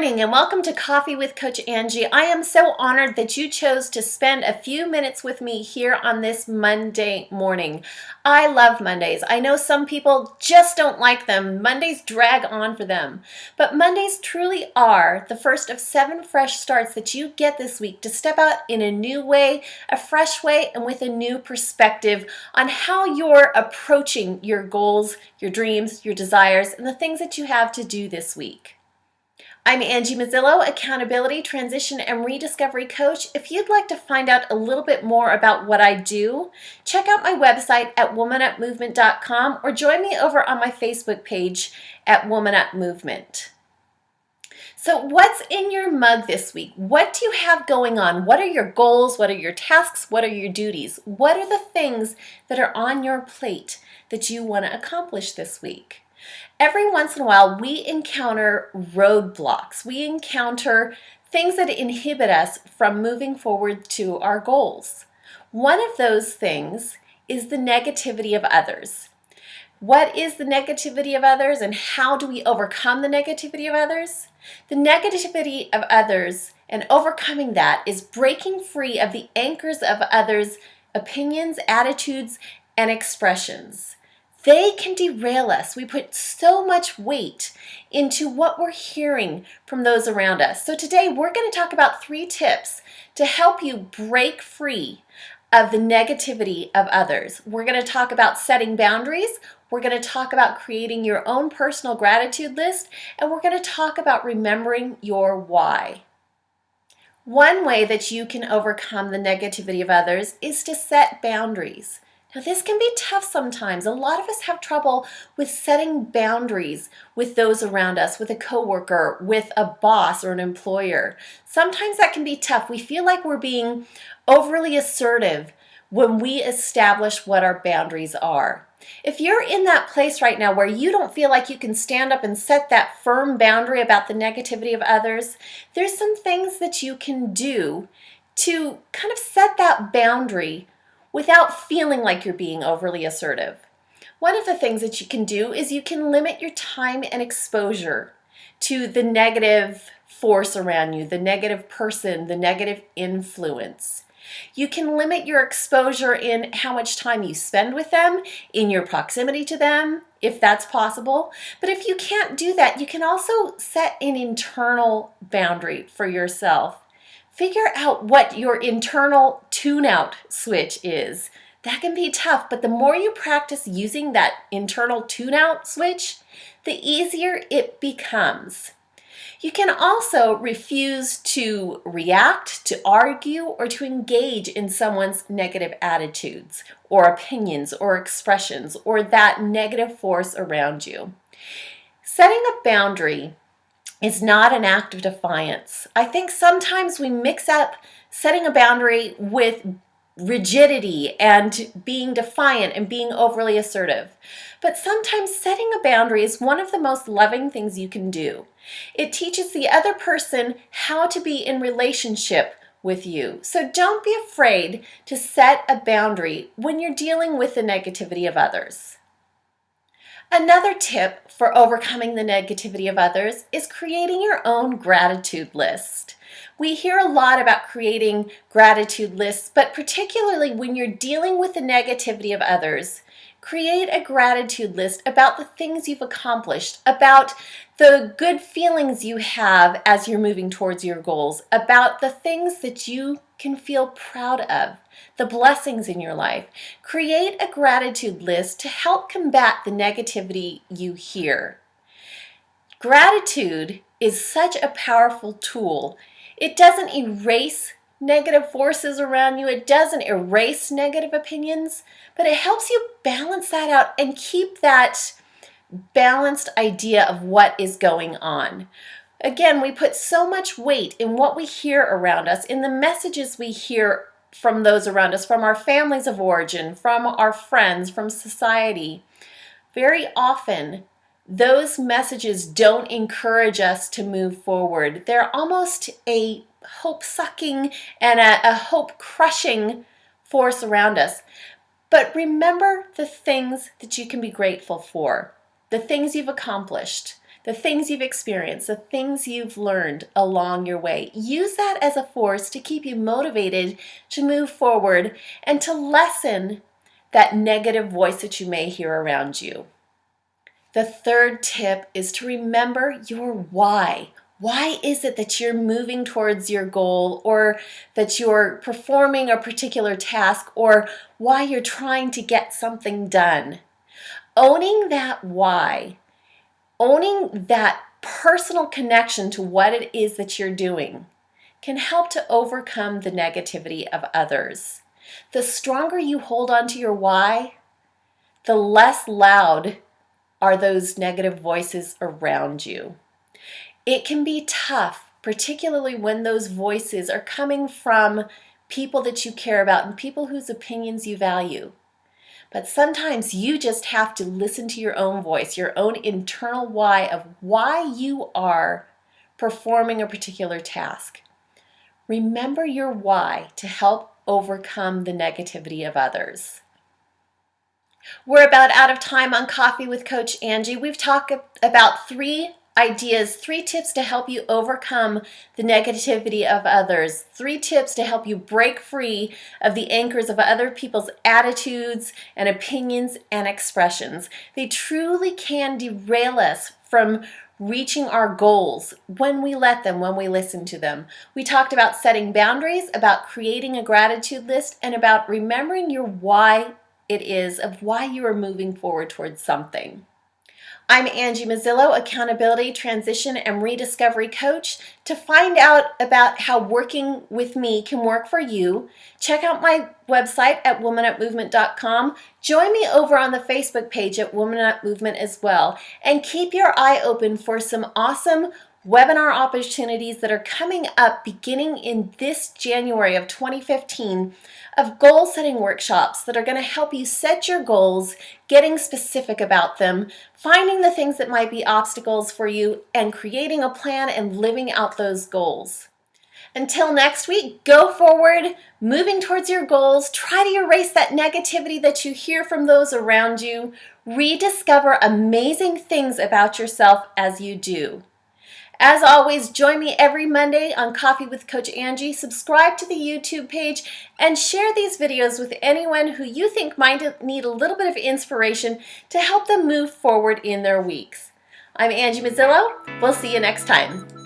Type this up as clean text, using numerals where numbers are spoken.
morning and welcome to Coffee with Coach Angie. I am so honored that you chose to spend a few minutes with me here on this Monday morning. I love Mondays. I know some people just don't like them. Mondays drag on for them. But Mondays truly are the first of 7 fresh starts that you get this week to step out in a new way, a fresh way, and with a new perspective on how you're approaching your goals, your dreams, your desires, and the things that you have to do this week. I'm Angie Mozilo, Accountability, Transition, and Rediscovery Coach. If you'd like to find out a little bit more about what I do, check out my website at womanupmovement.com or join me over on my Facebook page at Woman Up Movement. So what's in your mug this week? What do you have going on? What are your goals? What are your tasks? What are your duties? What are the things that are on your plate that you want to accomplish this week? Every once in a while, we encounter roadblocks. We encounter things that inhibit us from moving forward to our goals. One of those things is the negativity of others. What is the negativity of others and how do we overcome the negativity of others? The negativity of others and overcoming that is breaking free of the anchors of others' opinions, attitudes, and expressions. They can derail us. We put so much weight into what we're hearing from those around us. So today we're going to talk about 3 tips to help you break free of the negativity of others. We're going to talk about setting boundaries. We're going to talk about creating your own personal gratitude list. And we're going to talk about remembering your why. One way that you can overcome the negativity of others is to set boundaries. Now, this can be tough sometimes. A lot of us have trouble with setting boundaries with those around us, with a coworker, with a boss or an employer. Sometimes that can be tough. We feel like we're being overly assertive when we establish what our boundaries are. If you're in that place right now where you don't feel like you can stand up and set that firm boundary about the negativity of others, there's some things that you can do to kind of set that boundary without feeling like you're being overly assertive. One of the things that you can do is you can limit your time and exposure to the negative force around you, the negative person, the negative influence. You can limit your exposure in how much time you spend with them, in your proximity to them, if that's possible. But if you can't do that, you can also set an internal boundary for yourself. Figure out what your internal tune-out switch is. That can be tough, but the more you practice using that internal tune-out switch, the easier it becomes. You can also refuse to react, to argue, or to engage in someone's negative attitudes or opinions or expressions or that negative force around you. Setting a boundary is not an act of defiance. I think sometimes we mix up setting a boundary with rigidity and being defiant and being overly assertive. But sometimes setting a boundary is one of the most loving things you can do. It teaches the other person how to be in relationship with you. So don't be afraid to set a boundary when you're dealing with the negativity of others. Another tip for overcoming the negativity of others is creating your own gratitude list. We hear a lot about creating gratitude lists, but particularly when you're dealing with the negativity of others, create a gratitude list about the things you've accomplished, about the good feelings you have as you're moving towards your goals, about the things that you can feel proud of, the blessings in your life. Create a gratitude list to help combat the negativity you hear. Gratitude is such a powerful tool. It doesn't erase negative forces around you. It doesn't erase negative opinions, but it helps you balance that out and keep that balanced idea of what is going on. Again, we put so much weight in what we hear around us, in the messages we hear from those around us, from our families of origin, from our friends, from society. Very often, those messages don't encourage us to move forward. They're almost a hope-sucking and a hope-crushing force around us. But remember the things that you can be grateful for, the things you've accomplished, the things you've experienced, the things you've learned along your way. Use that as a force to keep you motivated to move forward and to lessen that negative voice that you may hear around you. The third tip is to remember your why. Why is it that you're moving towards your goal, or that you're performing a particular task, or why you're trying to get something done? Owning that why, owning that personal connection to what it is that you're doing, can help to overcome the negativity of others. The stronger you hold on to your why, the less loud are those negative voices around you. It can be tough, particularly when those voices are coming from people that you care about and people whose opinions you value. But sometimes you just have to listen to your own voice, your own internal why of why you are performing a particular task. Remember your why to help overcome the negativity of others. We're about out of time on Coffee with Coach Angie. We've talked about 3 ideas, 3 tips to help you overcome the negativity of others, 3 tips to help you break free of the anchors of other people's attitudes and opinions and expressions. They truly can derail us from reaching our goals when we let them, when we listen to them. We talked about setting boundaries, about creating a gratitude list, and about remembering your why it is of why you are moving forward towards something. I'm Angie Mozilo, accountability, transition, and rediscovery coach. To find out about how working with me can work for you, check out my website at womanupmovement.com. Join me over on the Facebook page at Woman Up Movement as well. And keep your eye open for some awesome webinar opportunities that are coming up beginning in this January of 2015 of goal setting workshops that are going to help you set your goals, getting specific about them, finding the things that might be obstacles for you, and creating a plan and living out those goals. Until next week, go forward, moving towards your goals. Try to erase that negativity that you hear from those around you. Rediscover amazing things about yourself as you do. As always, join me every Monday on Coffee with Coach Angie. Subscribe to the YouTube page and share these videos with anyone who you think might need a little bit of inspiration to help them move forward in their weeks. I'm Angie Mozilo. We'll see you next time.